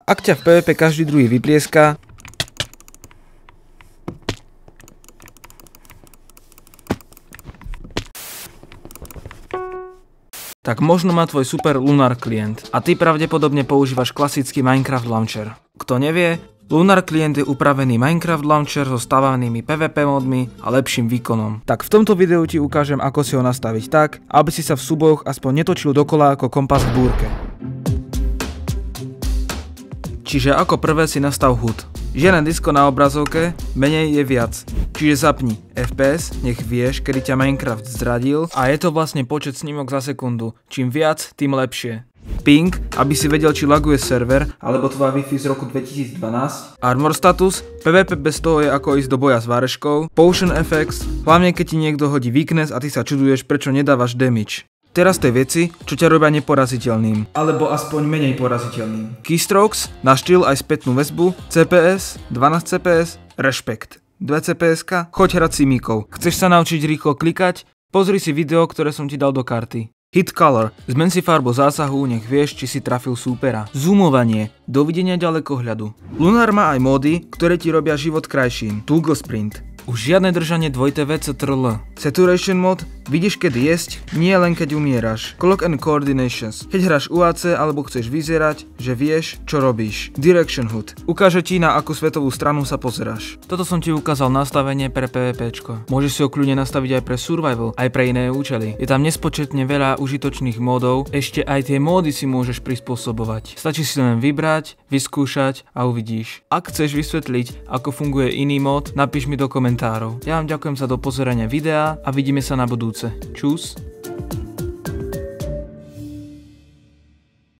Ak ťa v PvP každý druhý vyplieska, tak možno má tvoj super Lunar klient a ty pravdepodobne používaš klasický Minecraft Launcher. Kto nevie, Lunar klient je upravený Minecraft Launcher so stávanými PvP modmi a lepším výkonom. Tak v tomto videu ti ukážem, ako si ho nastaviť tak, aby si sa v súbojoch aspoň netočil dokola ako kompas v búrke. Čiže ako prvé si nastav HUD. Žiadne disko na obrazovke, menej je viac. Čiže zapni FPS, nech vieš, kedy ťa Minecraft zradil a je to vlastne počet snímok za sekundu. Čím viac, tým lepšie. Ping, aby si vedel, či laguje server, alebo tvoja Wi-Fi z roku 2012. Armor status, PvP bez toho je ako ísť do boja s váreškou. Potion effects, hlavne keď ti niekto hodí weakness a ty sa čuduješ, prečo nedávaš damage. Teraz tie veci, čo ťa robia neporaziteľným, alebo aspoň menej poraziteľným. Keystrokes, na štýl aj spätnú väzbu, CPS, 12 CPS, rešpekt. 2 CPS-ka, choď hrať si míkov. Chceš sa naučiť rýchlo klikať? Pozri si video, ktoré som ti dal do karty. Hit color, zmen si farbu zásahu, nech vieš, či si trafil súpera. Zoomovanie, dovidenia ďalekohľadu. Lunar má aj módy, ktoré ti robia život krajším. Toggle sprint. Už žiadne držanie 2TV CTRL. Saturation mod, vidíš kedy jesť, nie len keď umieraš. Clock and coordinations. Keď hráš UAC alebo chceš vyzerať, že vieš, čo robíš. Direction HUD. Ukáže ti, na akú svetovú stranu sa pozeráš. Toto som ti ukázal nastavenie pre PvPčko. Môžeš si ho kľudne nastaviť aj pre survival, aj pre iné účely. Je tam nespočetne veľa užitočných módov, ešte aj tie módy si môžeš prispôsobovať. Stačí si len vybrať, vyskúšať a uvidíš. Ak chceš vysvetliť, ako funguje iný mód, napíš mi do komentárov. Ja vám ďakujem za dopozeranie videa a vidíme sa na budúce. Čus.